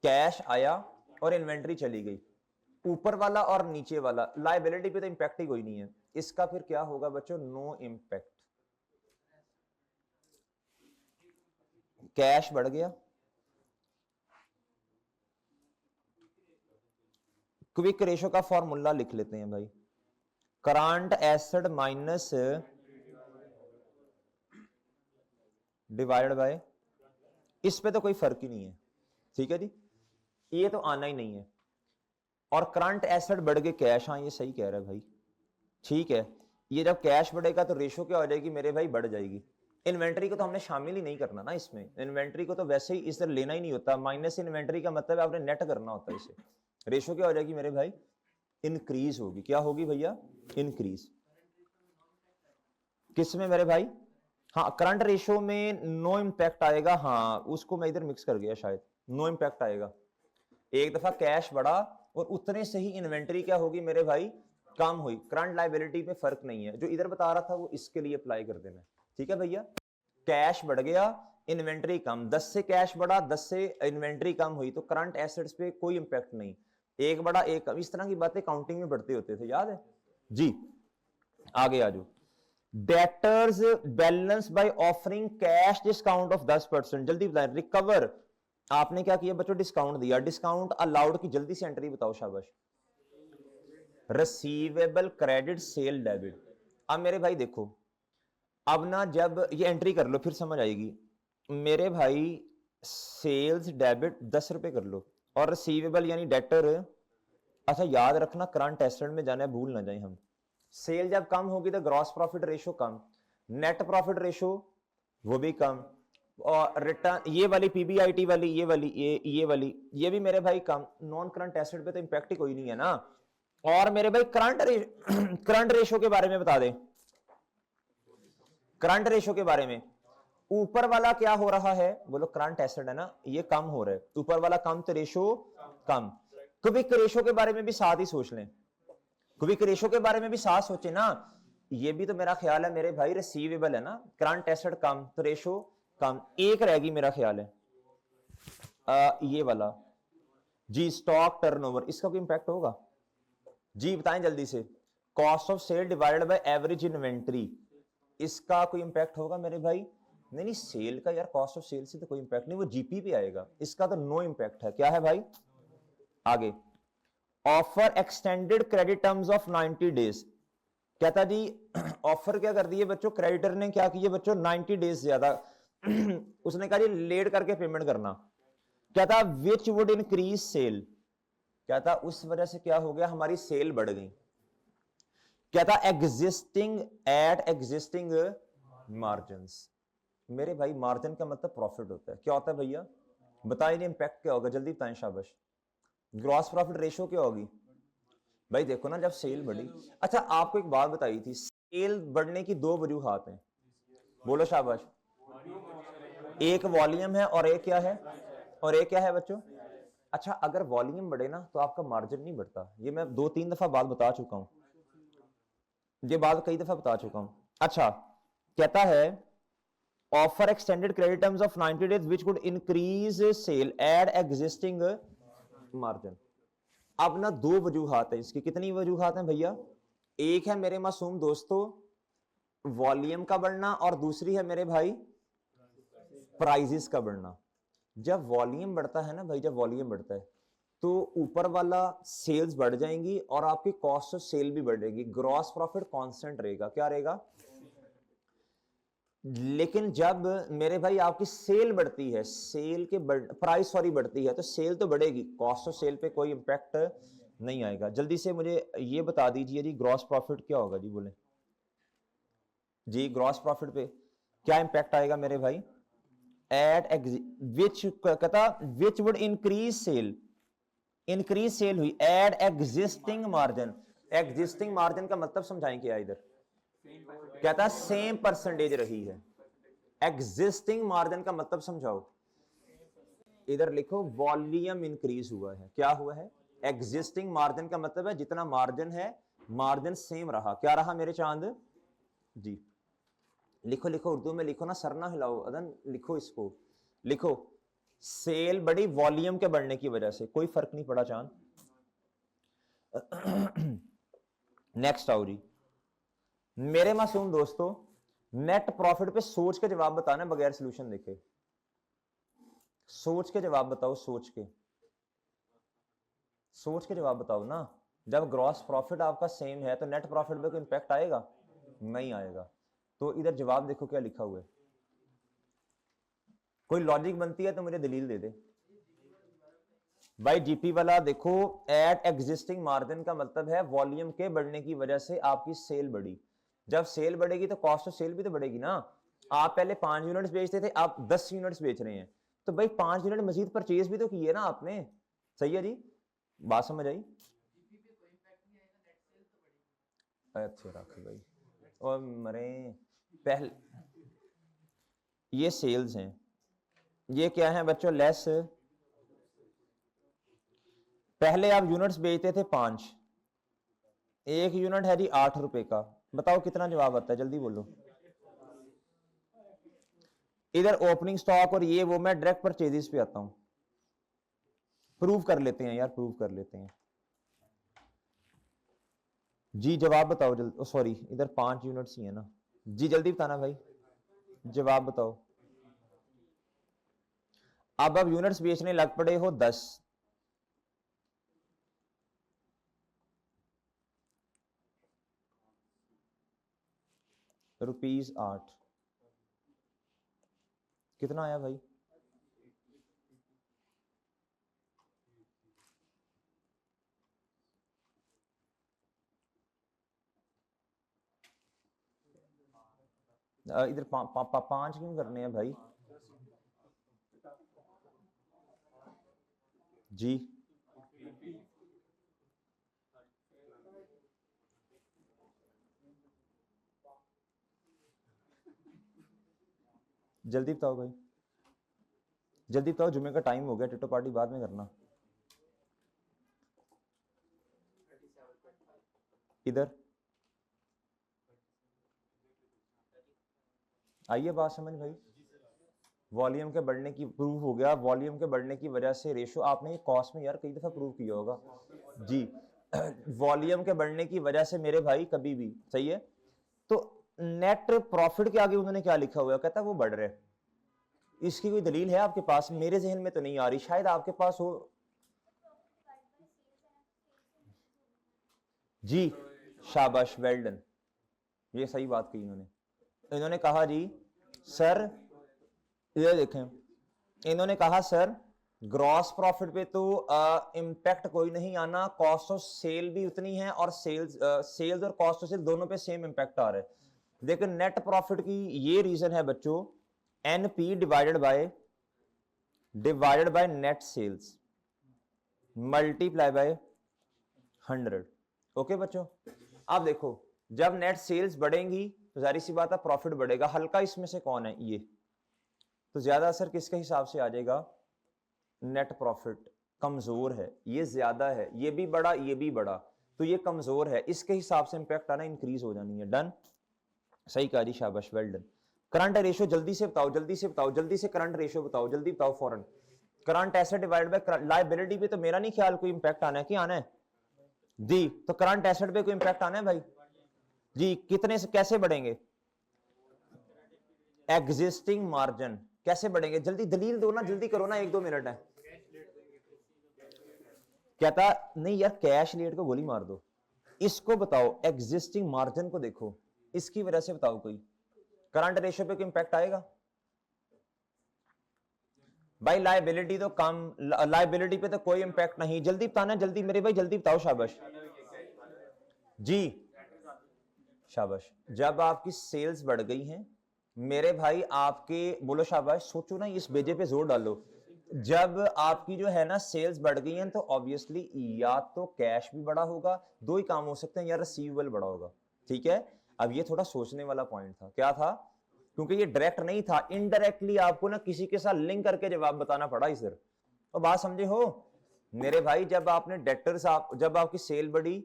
कैश आया और इन्वेंट्री चली गई, ऊपर वाला और नीचे वाला, लायबिलिटी पे तो इंपैक्ट ही कोई नहीं है, इसका फिर क्या होगा बच्चों? No impact. कैश बढ़ गया, क्विक रेशो का फॉर्मूला लिख लेते हैं भाई, current asset minus divided by, इस पे तो कोई फर्क ही नहीं है, ठीक है जी, ये तो आना ही नहीं है। और करंट एसेट बढ़ गए कैश, हाँ ये सही कह रहा है भाई, ठीक है, ये जब कैश बढ़ेगा तो रेशो क्या हो जाएगी मेरे भाई? बढ़ जाएगी। इन्वेंट्री को तो हमने शामिल ही नहीं करना ना इसमें, इन्वेंट्री को तो वैसे ही इस तरह लेना ही नहीं होता, माइनस इन्वेंट्री का मतलब है आपने नेट करना होता है इसे। रेशो क्या हो जाएगी मेरे भाई? इंक्रीज होगी। क्या होगी भैया? इंक्रीज। किसमें मेरे भाई? हाँ करंट रेशो में नो इंपैक्ट आएगा, हाँ उसको मैं इधर मिक्स कर गया शायद, नो इंपैक्ट आएगा। एक दफा कैश बढ़ा और उतने से ही इन्वेंट्री क्या होगी मेरे भाई? कम हुई, करंट लायबिलिटी में फर्क नहीं है, जो इधर बता रहा था वो इसके लिए अप्लाई कर देना। ठीक है भैया, कैश बढ़ गया, इन्वेंट्री कम, 10 से कैश बढ़ा, 10 से इन्वेंट्री कम हुई, तो करंट एसेट्स पे कोई इंपैक्ट नहीं, एक बढ़ा एक कम, इस तरह की बातें काउंटिंग में बढ़ते होते थे, याद है जी। आगे आ जाओ, debtors balance by offering cash discount of 10%, जल्दी बताएं, रिकवर आपने क्या किया बच्चों, डिस्काउंट दिया, डिस्काउंट अलाउड की जल्दी से एंट्री बताओ, शाबाश, रिसीवेबल क्रेडिट सेल डेबिट। अब मेरे भाई देखो, अब ना जब ये एंट्री कर लो फिर समझ आएगी मेरे भाई, सेल्स डेबिट 10 रुपए कर लो, और रिसीवेबल यानी डेटर, अच्छा याद रखना करंट एसेट में जाना है, भूल ना जाए हम, सेल जब कम होगी तो ग्रॉस प्रॉफिट रेशो कम, नेट प्रॉफिट रेशो वो भी कम, और रिटर्न ये वाली पीबीआईटी वाली, ये वाली ये भी मेरे भाई कम, नॉन करंट एसेट पे तो इंपैक्ट ही कोई नहीं है ना। और मेरे भाई करंट रेशो के बारे में बता दे, करंट रेशो के बारे में, ऊपर वाला क्या हो रहा है, बोलो करंट एसेट है ना, ये कम हो रहा है, ऊपर वाला कम तो रेशो कम, क्विक रेशो के बारे में भी साथ ही सोच लें, क्विक रेशो के बारे में भी साथ सोचे ना, ये भी तो मेरा ख्याल है मेरे भाई रिसीवेबल है ना, करंट एसेट कम तो रेशो कम, एक रहेगी मेरा ख्याल है ये वाला जी, स्टॉक टर्नओवर, इसका कोई इंपैक्ट होगा जी, बताएं जल्दी से, cost of sale divided by average inventory, इसका कोई इंपैक्ट होगा मेरे भाई, नहीं नहीं सेल का यार, कॉस्ट ऑफ सेल से तो कोई इंपैक्ट नहीं, वो जीपी पे आएगा, इसका तो नो इंपैक्ट है, क्या है भाई। आगे, offer extended credit terms of 90 days, कहता जी ऑफर क्या कर दिए बच्चों, क्रेडिटर ने क्या किए बच्चों, 90 डेज ज्यादा उसने कहा जी लेट करके पेमेंट करना, कहता विच वुड इंक्रीज सेल, कहता उस वजह से क्या हो गया, हमारी सेल बढ़ गई, कहता एग्जिस्टिंग एट एग्जिस्टिंग मार्जिन्स, मेरे भाई मार्जिन का मतलब प्रॉफिट होता है, क्या होता है भैया बताइए, इंपैक्ट क्या होगा, जल्दी बताएं शाबाश, ग्रॉस प्रॉफिट रेशो क्या होगी भाई, देखो ना जब सेल बढ़ी, अच्छा आपको एक बात बताई थी, सेल बढ़ने की दो वजूहात हैं, बोलो शाबाश, एक वॉल्यूम है और एक क्या है, और एक क्या है बच्चों, अच्छा अगर वॉल्यूम बढ़े ना तो आपका मार्जिन नहीं बढ़ता, ये मैं 2-3 दफा बात बता चुका हूं, ये बात कई दफा बता चुका हूं। अच्छा कहता है offer extended credit terms of 90 days which could increase sale at existing margin, अब ना दो वजूहात है इसकी, कितनी वजूहात हैं भैया, एक है मेरे मासूम दोस्तों वॉल्यूम का बढ़ना, और दूसरी है मेरे भाई प्राइजेस का बढ़ना, जब वॉल्यूम बढ़ता है ना भाई, जब वॉल्यूम बढ़ता है तो ऊपर वाला सेल्स बढ़ जाएंगी और आपकी कॉस्ट ऑफ सेल भी बढ़ेगी, ग्रॉस प्रॉफिट कांस्टेंट रहेगा, क्या रहेगा, लेकिन जब मेरे भाई आपकी सेल बढ़ती है, सेल के प्राइस सॉरी बढ़ती है, तो सेल तो बढ़ेगी, कॉस्ट ऑफ सेल पे कोई इंपैक्ट नहीं आएगा। जल्दी से मुझे ये बता दीजिए जी ग्रॉस प्रॉफिट क्या होगा जी, बोले जी, ग्रॉस प्रॉफिट पे क्या इंपैक्ट आएगा मेरे भाई, एट विच कहता which would increase sale, increase sale हुई add existing margin, existing margin का मतलब समझाएं क्या इधर, कहता सेम परसेंटेज रही है, एग्जिस्टिंग मार्जिन का मतलब समझाओ, इधर लिखो वॉल्यूम इंक्रीज हुआ है, क्या हुआ है, एग्जिस्टिंग मार्जिन का मतलब है जितना मार्जिन है मार्जिन सेम रहा, क्या रहा मेरे चांद जी, लिखो लिखो उर्दू में लिखो ना, सर ना हिलाओ अदन, लिखो इसको, लिखो सेल बड़ी वॉल्यूम के बढ़ने की वजह से, कोई फर्क नहीं पड़ा चांद। नेक्स्ट आओ जी मेरे मासूम दोस्तों, नेट प्रॉफिट पे सोच के जवाब बताना बगैर सॉल्यूशन देखे, सोच के जवाब बताओ, सोच के जवाब बताओ ना, जब ग्रॉस प्रॉफिट आपका सेम है तो नेट प्रॉफिट पे कोई इंपैक्ट आएगा, नहीं आएगा, तो इधर जवाब देखो क्या लिखा हुआ है, कोई लॉजिक बनती है तो मुझे दलील दे दे भाई, जीपी वाला देखो, एट एग्जिस्टिंग मार्जिन का मतलब है वॉल्यूम के बढ़ने की वजह से आपकी सेल बढ़ी, जब सेल बढ़ेगी तो कॉस्ट ऑफ सेल भी तो बढ़ेगी ना, आप पहले 5 यूनिट्स बेचते थे, आप 10 यूनिट्स बेच रहे हैं, तो भाई 5 यूनिट मजीद परचेज भी तो किए ना आपने, सही है जी, बात समझ आई, अच्छा रख भाई, और मरे पहले ये सेल्स हैं, ये क्या है बच्चों, लेस, पहले आप यूनिट्स बेचते थे 5, एक यूनिट है जी 8 रुपए का, बताओ कितना जवाब आता है, जल्दी बोलो। इधर ओपनिंग स्टॉक और ये वो, मैं डायरेक्ट परचेजेस पे आता हूं। प्रूव कर लेते हैं यार, प्रूव कर लेते हैं जी। जवाब बताओ जल्दी, सॉरी इधर 5 यूनिट्स ही है ना जी, जल्दी बताना भाई, जवाब बताओ। अब यूनिट्स बेचने लग पड़े हो 10, ₹8 कितना आया भाई? इधर 5 क्यों करने हैं भाई जी? जल्दी बताओ भाई, जल्दी बताओ, जुमे का टाइम हो गया, टिटो पार्टी बाद में करना। इधर आइए बात समझ भाई। वॉल्यूम के बढ़ने की प्रूफ हो गया, वॉल्यूम के बढ़ने की वजह से रेशो, आपने ये कॉस्ट में यार कई दफा प्रूव किया होगा जी। वॉल्यूम के बढ़ने की वजह से मेरे भाई कभी भी, सही है। तो नेट प्रॉफिट के आगे उन्होंने क्या लिखा हुआ है, कहता है वो बढ़ रहे। इसकी कोई दलील है आपके पास? मेरे जहन में तो नहीं आ रही, शायद आपके पास हो जी। शाबाश, वेल डन, ये सही बात कही इन्होंने। इन्होंने कहा जी सर, ये देखें, इन्होंने कहा सर ग्रॉस प्रॉफिट पे तो इम्पैक्ट कोई नहीं आना, कॉस्ट ऑफ सेल भी उतनी है और सेल्स और कॉस्ट ऑफ सेल दोनों पे सेम इम्पैक्ट आ रहा है। लेकिन नेट प्रॉफिट की ये रीजन है बच्चों, NP divided by net sales multiply by 100। Okay बच्चों, अब देखो, जब नेट सेल्स बढ़ेंगी तो जाहिर सी बात है प्रॉफिट बढ़ेगा। हल्का इसमें से कौन है? ये, तो ज्यादा असर किसके हिसाब से आ जाएगा? नेट प्रॉफिट कमजोर है, ये ज्यादा है, ये भी बड़ा, ये भी बड़ा, तो ये कमजोर है, इसके हिसाब से इंपैक्ट आना इंक्रीज हो जानी है। डन, सही कहा जी, शाबाश, वेल डन। करंट रेशियो जल्दी से बताओ, जल्दी से बताओ, जल्दी से करंट रेशियो बताओ, जल्दी बताओ फौरन। Current asset divide by liability पे तो मेरा नहीं ख्याल कोई इंपैक्ट आना है, कि आना है जी? तो करंट एसेट पे कोई इंपैक्ट आना है भाई जी? कितने से कैसे बढ़ेंगे? एग्जिस्टिंग मार्जिन कैसे बढ़ेंगे? जल्दी दलील दो ना, जल्दी करो ना, 1-2 मिनट है। कहता नहीं यार, कैश लेट को गोली मार दो, इसको बताओ, एग्जिस्टिंग मार्जिन को देखो, इसकी वजह से बताओ कोई करंट रेशियो पे कोई इंपैक्ट आएगा भाई? लायबिलिटी तो कम, लायबिलिटी पे तो कोई इंपैक्ट नहीं। जल्दी बताना, जल्दी मेरे भाई, जल्दी बताओ, शाबाश जी, शाबाश। जब आपकी सेल्स बढ़ गई हैं मेरे भाई, आपके बोलो शाबाश, सोचो ना, इस बेजे पे जोर डालो। जब आपकी जो है ना सेल्स बढ़ गई हैं तो ऑब्वियसली या तो कैश भी बड़ा होगा, दो ही काम हो सकते हैं, या रिसीवेबल बड़ा होगा। ठीक है, अब ये थोड़ा सोचने वाला पॉइंट था। क्या था? क्योंकि ये डायरेक्ट नहीं था, इनडायरेक्टली आपको ना किसी के साथ लिंक करके जवाब बताना पड़ा इधर। तो बात समझे हो मेरे भाई? जब आपने डेटर्स, जब आपकी सेल बढ़ी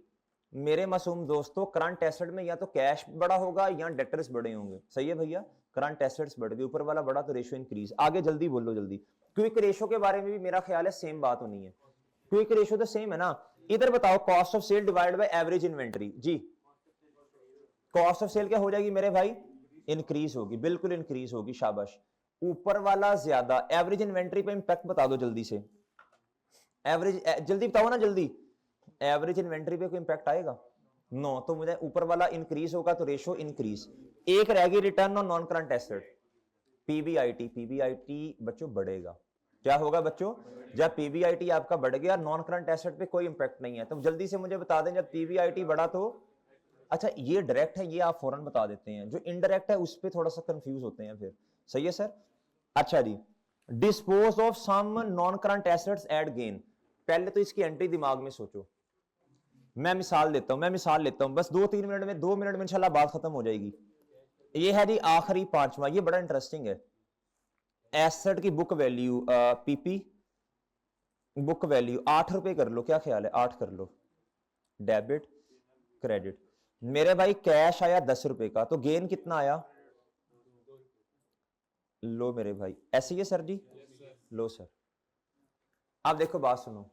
मेरे मासूम दोस्तों, करंट एसेट में या तो कैश बड़ा होगा या डेटर्स बड़े होंगे। सही है भैया, करंट एसेट्स बढ़ गए, ऊपर वाला बड़ा तो रेशियो इंक्रीज। आगे जल्दी बोलो, जल्दी। क्विक रेशियो के बारे में भी मेरा ख्याल है सेम बात होनी है। क्विक रेशियो तो सेम है ना। इधर बताओ, cost of sale divide by average inventory जी। कॉस्ट ऑफ सेल क्या हो जाएगी मेरे भाई? इंक्रीज होगी, बिल्कुल इंक्रीज होगी, शाबाश। ऊपर वाला ज्यादा, एवरेज इन्वेंटरी पे इंपैक्ट बता दो जल्दी से। एवरेज जल्दी बताओ ना, जल्दी। एवरेज इन्वेंटरी पे कोई इंपैक्ट आएगा? नो। तो मुझे ऊपर वाला इंक्रीज होगा तो रेशियो इंक्रीज। एक रहेगी return on non current asset, PBIT. PBIT बच्चों बढ़ेगा। क्या होगा बच्चों? जब पीबीआईटी आपका बढ़ गया, नॉन करंट एसेट पे कोई इंपैक्ट नहीं है। तो जल्दी से मुझे बता दें, जब पीबीआईटी बढ़ा तो, अच्छा ये डायरेक्ट है, ये आप फौरन बता देते हैं। जो इनडायरेक्ट है उस पर थोड़ा सा कंफ्यूज होते हैं फिर। सही है सर। अच्छा जी, dispose of some non current assets at gain. पहले तो इसकी एंट्री दिमाग में सोचो। मैं मिसाल देता हूं, बस 2-3 मिनट में, 2 मिनट में इंशाल्लाह बात खत्म हो जाएगी। ये है जी आखिरी 5वां, ये बड़ा इंटरेस्टिंग है। एसेट की book value, PP book value 8 रुपए कर लो, क्या ख्याल है? 8 कर लो, डेबिट क्रेडिट। मेरे भाई कैश आया 10 रुपए का, तो गेन कितना आया? लो मेरे भाई, ऐसे ही है सर जी? लो सर। आप देखो बात सुनो,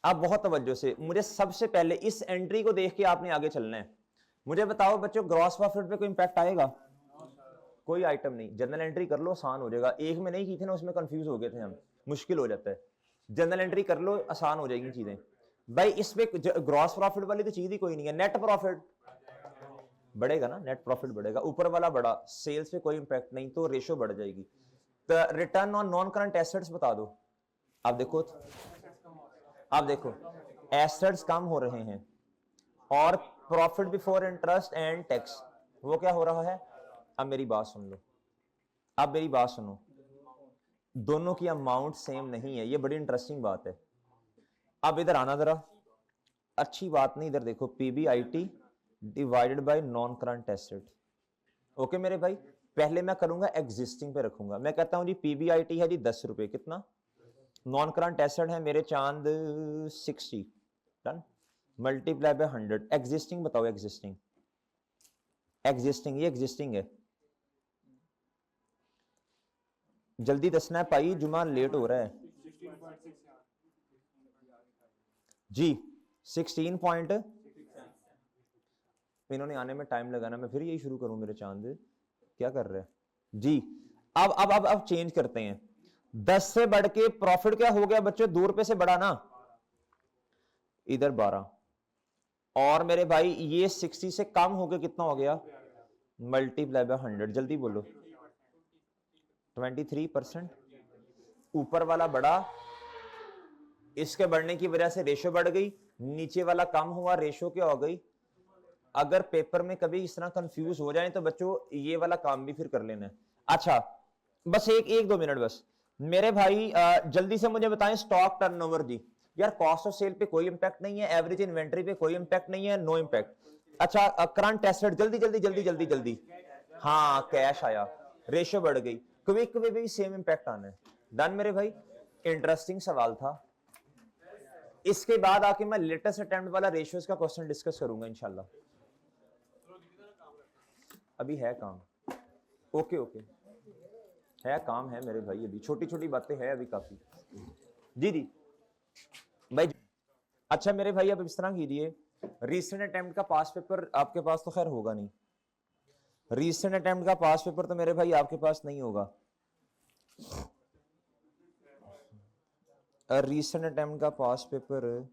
आप बहुत तवज्जो से, मुझे सबसे पहले इस एंट्री को देख के आपने आगे चलना है। मुझे बताओ बच्चों, ग्रॉस प्रॉफिट पे कोई इंपैक्ट आएगा? कोई आइटम नहीं। जनरल एंट्री कर लो, आसान हो जाएगा। एक में नहीं की थी ना, उसमें कंफ्यूज हो गए थे हम, मुश्किल हो जाता है। जनरल एंट्री कर लो, आसान हो जाएगी चीजें। भाई इसमें ग्रॉस प्रॉफिट वाली तो चीज ही कोई नहीं है। नेट प्रॉफिट बढ़ेगा ना, नेट प्रॉफिट बढ़ेगा, ऊपर वाला बढ़ा, सेल्स पे कोई इंपैक्ट नहीं, तो रेशो बढ़ जाएगी। तो return on non current assets बता दो। आप देखो, आप देखो एसेट्स कम हो रहे हैं और profit before interest and tax वो क्या हो रहा है? अब मेरी बात सुन लो, अब मेरी बात सुनो, दोनों की अमाउंट सेम नहीं है, ये बड़ी इंटरेस्टिंग बात है। अब इधर आना जरा, अच्छी बात नहीं, इधर देखो, PBIT divided bye non current asset. Okay मेरे भाई, पहले मैं करूंगा एग्जिस्टिंग पे रखूंगा। मैं कहता हूं जी पीबीआईटी है जी 10 रुपए, कितना? नॉन करंट एसेट है मेरे चांद 60, डन, मल्टीप्लाई बाय 100। एग्जिस्टिंग बताओ, एग्जिस्टिंग, एग्जिस्टिंग, ये एग्जिस्टिंग है। जल्दी दसना है भाई, जुमा लेट हो रहा है जी। 16 पॉइंट, इन्होंने आने में टाइम लगाना, मैं फिर यही शुरू करूं मेरे चांद, क्या कर रहे हैं जी? अब चेंज करते हैं। 10 से बढ़ के प्रॉफिट क्या हो गया बच्चों? 2 रुपए से बढ़ा ना, इधर 12, और मेरे भाई ये 60 से कम हो गया, कितना हो गया? मल्टीप्लाई बाय 100, जल्दी बोलो। 23%। ऊपर वाला बढ़ा, इसके बढ़ने की वजह से रेशो बढ़ गई, नीचे वाला कम हुआ, रेशो क्या हो गई? अगर पेपर में कभी इस तरह कंफ्यूज हो जाए तो बच्चों ये वाला काम भी फिर कर लेना है। अच्छा, बस एक 2 मिनट बस मेरे भाई, जल्दी से मुझे बताएं स्टॉक टर्नओवर जी। यार कॉस्ट ऑफ सेल पे कोई इंपैक्ट नहीं है, एवरेज इन्वेंटरी पे कोई इंपैक्ट नहीं है, नो इंपैक्ट। अच्छा, करंट एसेट, जल्दी जल्दी जल्दी जल्दी जल्दी। हाँ, कैश आया, रेशियो बढ़ गई, क्विक में भी सेम इंपैक्ट आना है। डन मेरे भाई, इंटरेस्टिंग सवाल था। इसके बाद आके मैं लेटेस्ट अटेम्प्ट वाला रेशियोज का क्वेश्चन डिस्कस करूंगा इंशाल्लाह। अभी है काम, ओके ओके, है काम है मेरे भाई, अभी छोटी छोटी बातें हैं अभी काफी। जी जी भाई। अच्छा मेरे भाई, अब इस तरह कीजिए, रीसेंट अटेम्प्ट का पास पेपर आपके पास तो खैर होगा नहीं, रीसेंट अटेम्प्ट का पास पेपर तो मेरे भाई आपके पास नहीं होगा। रीसेंट अटेम्प्ट का पास पेपर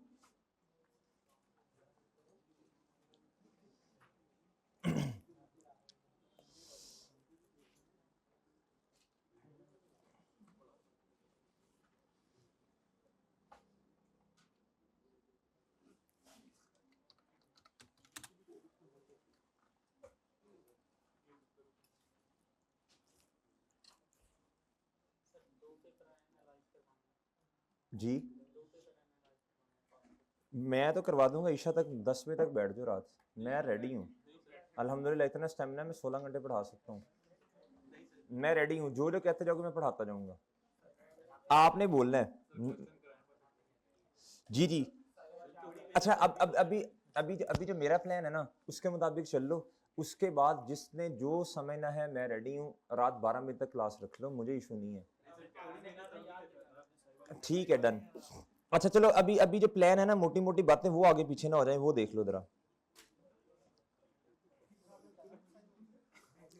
जी मैं तो करवा दूंगा, ईशा तक 10 बजे तक बैठ जाओ रात, मैं रेडी हूँ अल्हम्दुलिल्लाह, इतना स्टेमिना में 16 घंटे पढ़ा सकता हूँ, मैं रेडी हूँ, जो जो कहते जाओगे मैं पढ़ाता जाऊंगा, आपने बोलना है। जी जी। अच्छा, अब अभी अभी अभी जो मेरा प्लान है ना उसके मुताबिक चल लो, उसके बाद जिसने जो समझना है मैं रेडी हूँ, रात 12 बजे तक क्लास रख लो, मुझे इशू नहीं है। ठीक है, डन। अच्छा चलो, अभी अभी जो प्लान है ना, मोटी मोटी बातें वो आगे पीछे ना हो जाए, वो देख लो जरा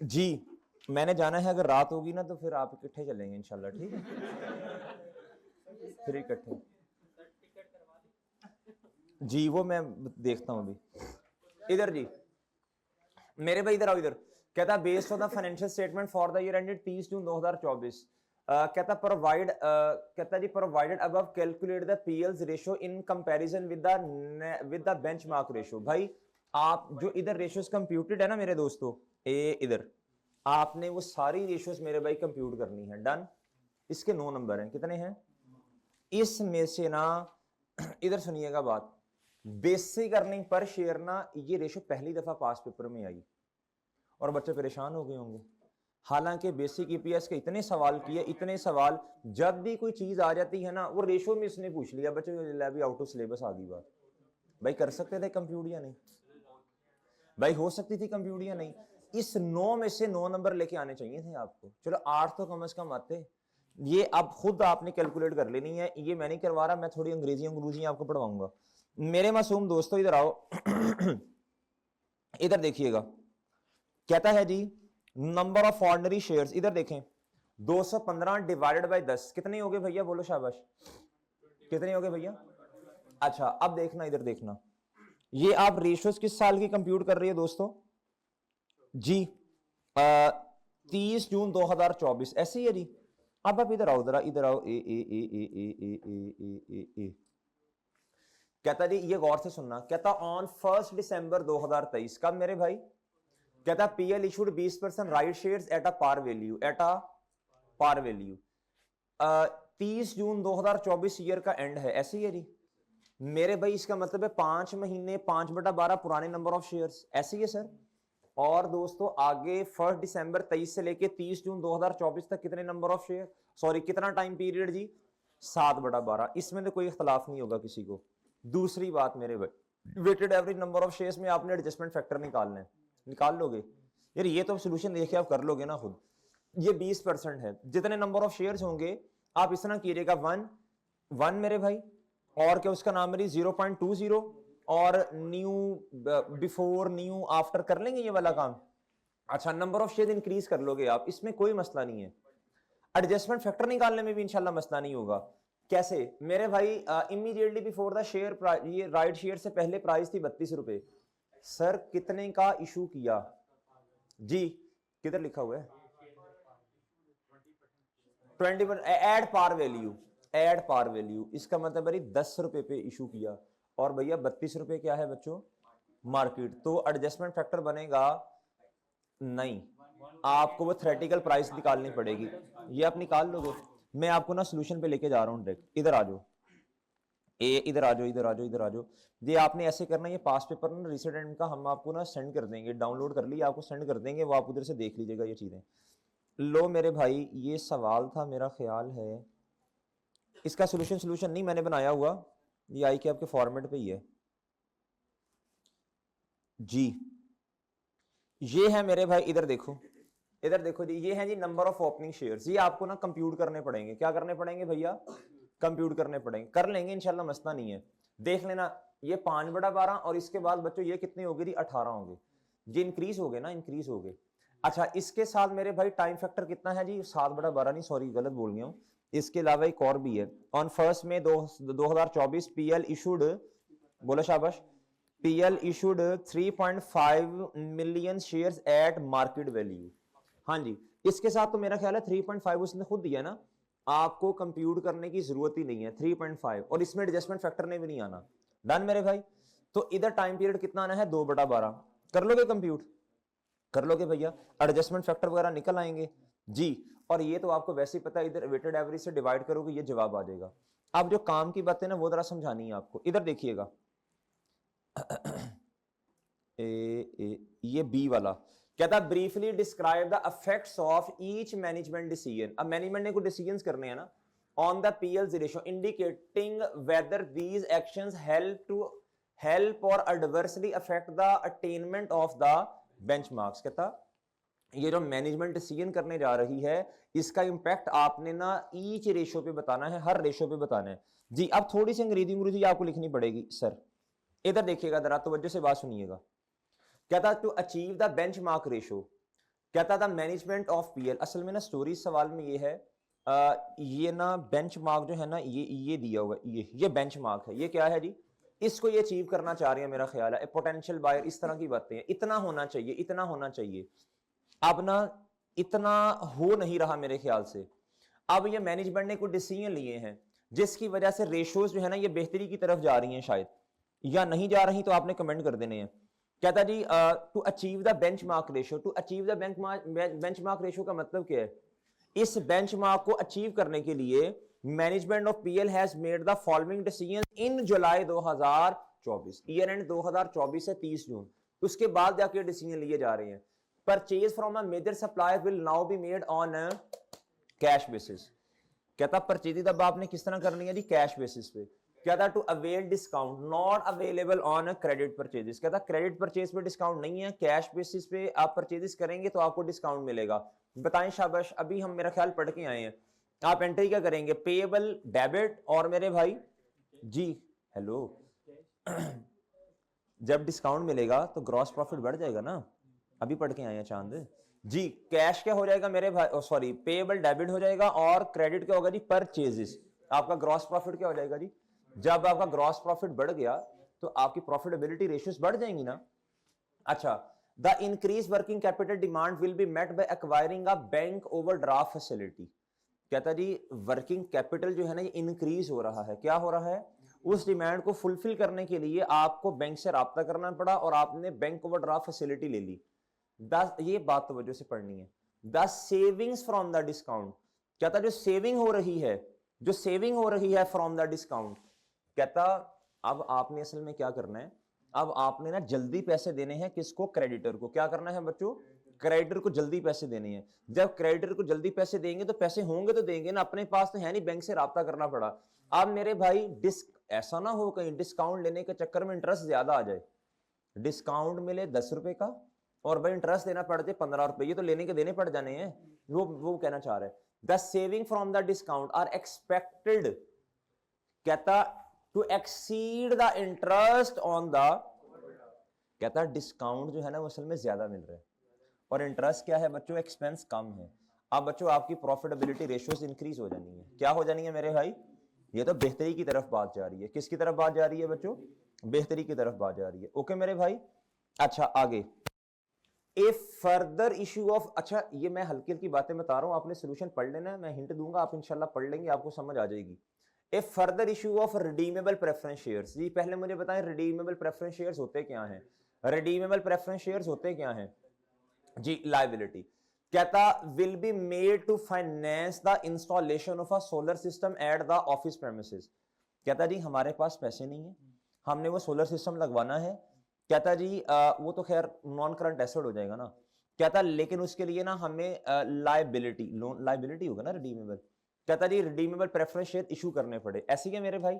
जी। मैंने जाना है, अगर रात होगी ना तो फिर आप इकट्ठे चलेंगे इंशाल्लाह, ठीक है? फिर इकट्ठे जी, वो मैं देखता हूं अभी। इधर जी मेरे भाई, इधर आओ इधर। कहता based on the financial statement for the year ended 30 June 2024, कहता प्रोवाइड, कहता जी provided above calculate the PLs ratio in comparison with the benchmark ratio. भाई आप जो इधर रेशियोज कंप्यूटेड है ना मेरे दोस्तों, ए इधर आपने वो सारी रेशियोज मेरे भाई कंप्यूट करनी है, डन। इसके 9 नंबर हैं, कितने हैं इसमें से ना? इधर सुनिएगा बात, बेसिक अर्निंग पर शेयर ना, ये रेशो पहली दफा पास पेपर में आई और बच्चे परेशान हो गए होंगे। हालांकि बेसिक ईपीएस के इतने सवाल किए, इतने सवाल, जब भी कोई चीज आ जाती है ना वो रेशो में इसने पूछ लिया, बच्चे अभी आउट ऑफ सिलेबस आ गई बात। भाई कर सकते थे कंप्यूटर या नहीं? भाई हो सकती थी कंप्यूट या नहीं? इस 9 में से 9 नंबर लेके आने चाहिए थे आपको, चलो 8 तो कम से कम आते। ये अब खुद आपने कैलकुलेट कर लेनी है, ये मैं नहीं करवा रहा, मैं थोड़ी अंग्रेजी आपको पढ़वाऊंगा। मेरे मासूम दोस्तों इधर आओ इधर देखिएगा, कहता है जी नंबर ऑफ ऑर्डिनरी शेयर्स, इधर देखें 215 डिवाइडेड बाय 10 कितने हो गए भैया, बोलो शाबाश, कितने हो गए भैया? अच्छा अब देखना, इधर देखना, ये आप रेशियोज किस साल की कंप्यूट कर रही है दोस्तों जी? 30 जून 2024 ऐसे ही है जी। अब आप इधर आओ जरा, इधर आओ, ए ए ए ए ए ए ए ए ए ए कहता जी, ये गौर से सुनना, कहता ऑन 1 दिसंबर 2023, कब मेरे भाई? कहता PL issued 20% right shares at a par value, at a par value. 30 June 2024 year का एंड है, ऐसे ही है जी मेरे भाई। इसका मतलब है 5 महीने 5/12 पुराने नंबर ऑफ शेयर्स, ऐसे ही है सर। और दोस्तों आगे 1 दिसंबर 23 से लेके 30 जून 2024 तक कितने नंबर ऑफ शेयर, सॉरी कितना टाइम पीरियड जी? 7/12। इसमें तो कोई इख्तलाफ नहीं होगा किसी को। दूसरी बात मेरे भाई, weighted average number of shares में आपने एडजस्टमेंट फैक्टर निकालना है, निकाल लोगे यार? ये तो सोल्यूशन देखिए आप कर लोगे ना खुद। ये 20% है, जितने नंबर ऑफ शेयर्स होंगे आप इस तरह कीजिएगा 1 मेरे भाई, और क्या उसका नाम है 0.20, और न्यू बिफोर न्यू आफ्टर कर लेंगे ये वाला काम। अच्छा नंबर ऑफ शेयर इंक्रीज कर लोगे आप, इसमें कोई मसला नहीं है। एडजस्टमेंट फैक्टर निकालने में भी इंशाल्लाह मसला नहीं होगा। कैसे मेरे भाई? इमीडिएटली बिफोर द शेयर, ये राइट शेयर से पहले प्राइस थी 32 रुपए। सर कितने का इशू किया जी? किधर लिखा हुआ है? 20, at par value, at par value, इसका मतलब है 10 रुपए पे इशू किया, और भैया 32 रुपए क्या है बच्चों? मार्केट। तो एडजस्टमेंट फैक्टर बनेगा नहीं, आपको वो थ्योरेटिकल प्राइस निकालनी पड़ेगी, ये आप निकाल लोगे। मैं आपको ना सोल्यूशन पे लेके जा रहा हूँ डायरेक्ट, इधर आ जाओ, इधर आ जाओ, इधर आ जाओ, इधर आ जाओ। ये आपने ऐसे करना, ये पास पेपर ना रिसीडेंट का हम आपको ना सेंड कर देंगे, डाउनलोड कर लिया, आपको सेंड कर देंगे, वो आप उधर से देख लीजिएगा ये चीजें। लो मेरे भाई, ये सवाल था, मेरा ख्याल है इसका सोल्यूशन नहीं मैंने बनाया हुआ, ये आई के आपके फॉर्मेट पे ही है जी। ये है मेरे भाई, इधर देखो, इधर देखो जी, ये है जी नंबर ऑफ ओपनिंग शेयर्स। ये आपको ना कंप्यूट करने पड़ेंगे, क्या करने पड़ेंगे भैया? कंप्यूट करने पड़ेंगे, कर लेंगे इंशाल्लाह, मसला नहीं है। देख लेना, ये 5/12, और इसके बाद बच्चों ये कितने हो गए? 18 हो गए, ये इंक्रीज हो गए ना, इंक्रीज हो गए। अच्छा इसके साथ मेरे भाई टाइम फैक्टर कितना है जी? 7/12 नहीं, सॉरी गलत बोल गया हूँ, इसके अलावा एक और भी है। ऑन 1 मई 2024 पीएल इशूड, बोलो शाबाश, PL issued 3.5 million shares at market value. हाँ जी, इसके साथ तो मेरा ख्याल है 3.5 उसने खुद दिया ना, आपको कंप्यूट करने की जरूरत ही नहीं है 3.5, और इसमें एडजस्टमेंट फैक्टर ने भी नहीं आना। डन मेरे भाई। तो इधर टाइम पीरियड कितना आना है? 2/12। कर लोगे कंप्यूट? कर लोगे भैया? एडजस्टमेंट फैक्टर वगैरह निकल आएंगे जी। और ये तो आपको वैसे ही पता है, इधर वेटेड एवरेज से डिवाइड करोगे ये जवाब आ जाएगा। अब जो काम की बातें ना वो जरा समझानी है आपको, इधर देखिएगा ये बी वाला कहता briefly describe the effects of each management decision. अब मैनेजमेंट ने कुछ डिसीजंस करने हैं ना, on the PL ratio indicating whether these actions help और adversely affect the attainment of the benchmarks. कहता ये जो मैनेजमेंट डिसीजन करने जा रही है इसका इंपैक्ट आपने ना ईच रेशियो पे बताना है, हर रेशियो पे बताना है जी। अब थोड़ी सी अंग्रेजी आपको लिखनी पड़ेगी सर, इधर देखिएगा जरा, तवज्जो से बात सुनिएगा। कहता to achieve the benchmark ratio, कहता था मैनेजमेंट ऑफ पीएल। असल में ना स्टोरी सवाल में ये है, ये ना बेंचमार्क जो है ना, ये दिया हुआ, ये बेंचमार्क है, ये क्या है जी? इसको ये अचीव करना चाह रही है मेरा ख्याल है, पोटेंशियल बायर, इस तरह की बातें हैं, इतना होना चाहिए, इतना होना चाहिए। अब ना इतना हो नहीं रहा मेरे ख्याल से। अब ये मैनेजमेंट ने कुछ डिसीजन लिए हैं जिसकी वजह से रेशियोज जो है ना ये बेहतरी की तरफ जा रही हैं, शायद या नहीं जा रही, तो आपने कमेंट कर देने हैं। कहता जी to achieve the benchmark ratio, to achieve the benchmark ratio का मतलब क्या है? इस बेंचमार्क को अचीव करने के लिए management of PL has made the following decision in July 2024, year and 2024 से 30 जून, उसके बाद जाके डिसीजन लिए जा रहे हैं। Purchase from a major supplier will now be made on cash basis. कहता परचेज अब आपने किस तरह करनी है जी? कैश बेसिस पे। क्या था, to avail discount not available on credit purchases. क्या था, क्रेडिट परचेज पे डिस्काउंट नहीं है, कैश बेसिस पे आप परचेजेस करेंगे तो आपको डिस्काउंट मिलेगा। बताएं शाबाश, अभी हम मेरा ख्याल पढ़ के आए हैं। आप एंट्री क्या करेंगे, पेएबल डेबिट और मेरे भाई जी हेलो जब डिस्काउंट मिलेगा तो ग्रॉस प्रॉफिट बढ़ जाएगा ना, अभी पढ़ के आए हैं चांद जी। कैश क्या हो जाएगा मेरे भाई, सॉरी पेएबल डेबिट हो जाएगा, और क्रेडिट क्या होगा जी, परचेजेस। आपका ग्रॉस प्रॉफिट क्या हो जाएगा जी, जब आपका ग्रॉस प्रॉफिट बढ़ गया तो आपकी प्रॉफिटेबिलिटी रेशियोज बढ़ जाएंगी ना। अच्छा, the increase working capital demand will be met by acquiring a bank overdraft facility. कहता जी वर्किंग कैपिटल जो है ना ये इंक्रीज हो रहा है, क्या हो रहा है, उस डिमांड को फुलफिल करने के लिए आपको बैंक से राब्ता करना पड़ा और आपने बैंक ओवरड्राफ्ट फैसिलिटी ले ली। ये बात तो वजह से पढ़नी है। The savings from the discount, कहता जो सेविंग हो रही है, जो सेविंग हो रही है फ्रॉम द डिस्काउंट, कहता अब आपने असल में क्या करना है, अब आपने ना जल्दी पैसे देने हैं किसको, क्रेडिटर को। क्या करना है बच्चों, क्रेडिटर को जल्दी पैसे देने हैं। जब क्रेडिटर को जल्दी पैसे देंगे तो पैसे होंगे तो देंगे ना, अपने पास तो है नहीं, बैंक से राब्ता करना पड़ा। अब मेरे भाई ऐसा ना हो कहीं डिस्काउंट लेने के चक्कर में इंटरेस्ट ज्यादा आ जाए, डिस्काउंट मिले 10 रुपए का और भाई इंटरेस्ट देना पड़ जाए 15 रुपए, ये तो लेने के देने पड़ जाने हैं। वो कहना चाह रहे हैं the saving from the discount are expected, कहता to exceed the interest on the, कहता डिस्काउंट जो है ना वो असल में ज्यादा मिल रहा है और इंटरेस्ट क्या है बच्चों, एक्सपेंस कम है। अब बच्चों आपकी प्रॉफिटेबिलिटी रेशियोज इंक्रीज हो जानी है, क्या हो जानी है मेरे भाई, ये तो बेहतरी की तरफ बात जा रही है। किसकी तरफ बात जा रही है बच्चों, बेहतरी की तरफ बात जा रही है। ओके मेरे भाई, अच्छा आगे ए फर्दर इशू ऑफ, अच्छा ये मैं हल्की हल्की बातें बता रहा हूं, आपने सोल्यूशन पढ़ लेना है, मैं हिंट दूंगा, आप इंशाल्लाह पढ़ लेंगे, आपको समझ आ जाएगी। A further issue of redeemable preference shares. जी पहले मुझे बताएं रिडीमेबल प्रेफरेंस शेयर्स होते क्या हैं, रिडीमेबल प्रेफरेंस शेयर्स होते क्या हैं जी, लायबिलिटी। कहता will be made to finance the installation of a solar system at the office premises. कहता जी हमारे पास पैसे नहीं है, हमने वो सोलर सिस्टम लगवाना है। कहता जी वो तो खैर नॉन करंट एसेट हो जाएगा ना। कहता लेकिन उसके लिए ना हमें लायबिलिटी, लोन लायबिलिटी होगा ना रिडीमेबल। कहता जी रिडीमेबल प्रेफरेंस शेयर इशू करने पड़े, ऐसी क्या मेरे भाई।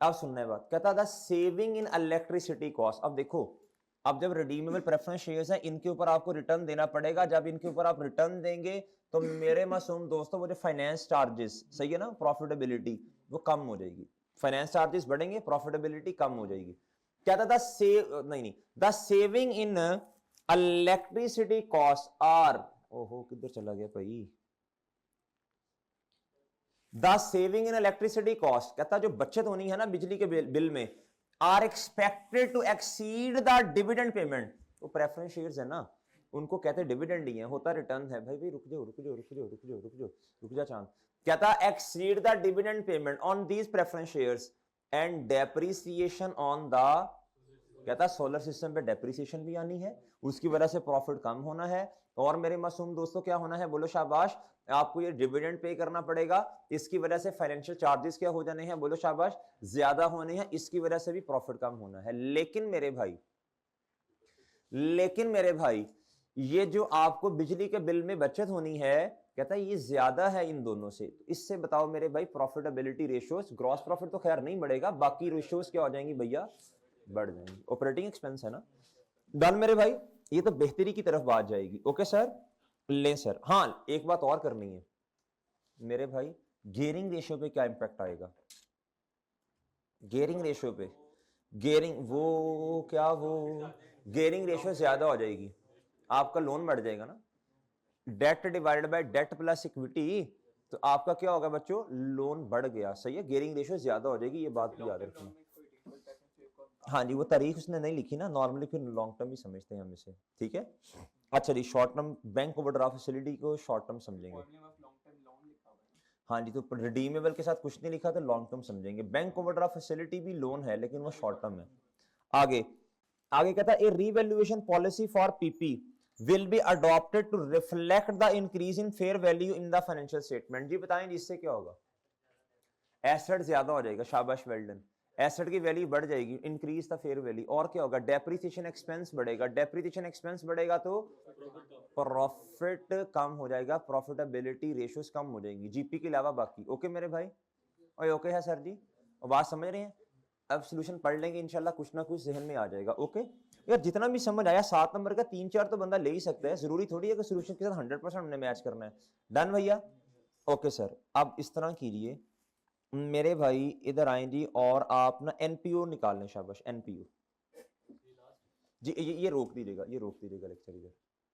अब सुनना है बात, कहता the saving in electricity cost. अब देखो, अब जब रिडीमेबल प्रेफरेंस शेयर्स हैं इनके ऊपर आपको रिटर्न देना पड़ेगा, जब इनके ऊपर आप रिटर्न देंगे तो मेरे मासूम दोस्तों वो जो फाइनेंस चार्जेस, सही है ना, प्रॉफिटेबिलिटी वो कम हो जाएगी, फाइनेंस चार्जेस बढ़ेंगे, प्रॉफिटेबिलिटी कम हो जाएगी। कहता था सेव नहीं, the saving in electricity cost are, ओहो किधर चला गया भाई, the saving in electricity cost, कहता जो बचत होनी है ना बिजली के बिल में, are expected to exceed the dividend payment. तो प्रेफरेंस शेयर्स है ना, उनको कहते हैं डिविडेंड ही है, होता रिटर्न है। भाई भाई रुक जाओ रुक जाओ रुक जाओ रुक जाओ रुक जाओ रुक जा चांद। कहता exceed the dividend payment on these preference shares and depreciation on the, कहता सोलर सिस्टम पे डेप्रिसिएशन भी आनी है, उसकी वजह से प्रॉफिट कम होना है, और मेरे मासूम दोस्तों क्या होना है, बोलो शाबाश, आपको ये डिविडेंड पे करना पड़ेगा, इसकी वजह से फाइनेंशियल चार्जेस क्या हो जाने हैं, बोलो शाबाश, ज्यादा होने हैं, इसकी वजह से भी प्रॉफिट कम होना है। लेकिन मेरे भाई, लेकिन मेरे भाई ये जो आपको बिजली के बिल में बचत होनी है, कहता है ये ज्यादा है इन दोनों से। इससे बताओ मेरे भाई प्रॉफिटेबिलिटी रेशियोज, ग्रॉस प्रॉफिट तो खैर नहीं बढ़ेगा, बाकी रेशियोज क्या हो जाएंगी भैया, बढ़ जाएंगी। ऑपरेटिंग एक्सपेंस है ना, डन मेरे भाई, ये तो बेहतरी की तरफ बात जाएगी। ओके सर, ले सर, हाँ एक बात और करनी है मेरे भाई, गियरिंग रेशियो पे क्या इंपैक्ट आएगा, गियरिंग रेशियो पे, गियरिंग वो क्या, वो गियरिंग रेशियो ज्यादा हो जाएगी, आपका लोन बढ़ जाएगा ना, debt divided by debt plus equity, तो आपका क्या होगा बच्चों, लोन बढ़ गया, सही है, गियरिंग रेशियो ज्यादा हो जाएगी, ये बात भी याद रखना। हाँ जी, वो तारीख उसने नहीं लिखी ना, नॉर्मली फिर लॉन्ग टर्म ही समझते हैं हम इसे, ठीक है। अच्छा जी, short term bank overdraft facility को शॉर्ट टर्म समझेंगे। हाँ जी, तो रिडीमेबल के साथ कुछ नहीं लिखा तो लॉन्ग टर्म समझेंगे। बैंक ओवरड्राफ्ट फैसिलिटी भी लोन है लेकिन वो शॉर्ट टर्म है। आगे आगे कहता है a revaluation policy for PP will be adopted to reflect the increase in fair value in the financial statement. जी बताएं जिससे क्या होगा, एसेट ज्यादा हो जाएगा, शाबाश वेल डन, एसेट की वैल्यू बढ़ जाएगी, इंक्रीज द फेयर वैल्यू, और क्या होगा, डेप्रिसिएशन एक्सपेंस बढ़ेगा, डेप्रिसिएशन एक्सपेंस बढ़ेगा तो प्रॉफिट कम हो जाएगा, प्रॉफिटेबिलिटी रेशियोज कम हो जाएंगी, जीपी के अलावा बाकी। ओके मेरे भाई, और ओके है सर जी, बात समझ रहे हैं? अब सोल्यूशन पढ़ लेंगे इंशाल्लाह, कुछ ना कुछ जहन में आ जाएगा। ओके यार, जितना भी समझ आया 7 नंबर का 3-4 तो बंदा ले ही सकता है, जरूरी थोड़ी है कि सोल्यूशन के साथ 100% हमने मैच करना है। डन भैया? ओके सर, अब इस तरह कीजिए मेरे भाई, इधर आए जी, और आप ना एनपीओ निकाल लें। शाबाश, एनपीओ जी। ये रोक दीजिएगा, ये रोक दीजिएगा लेक्चर इधर।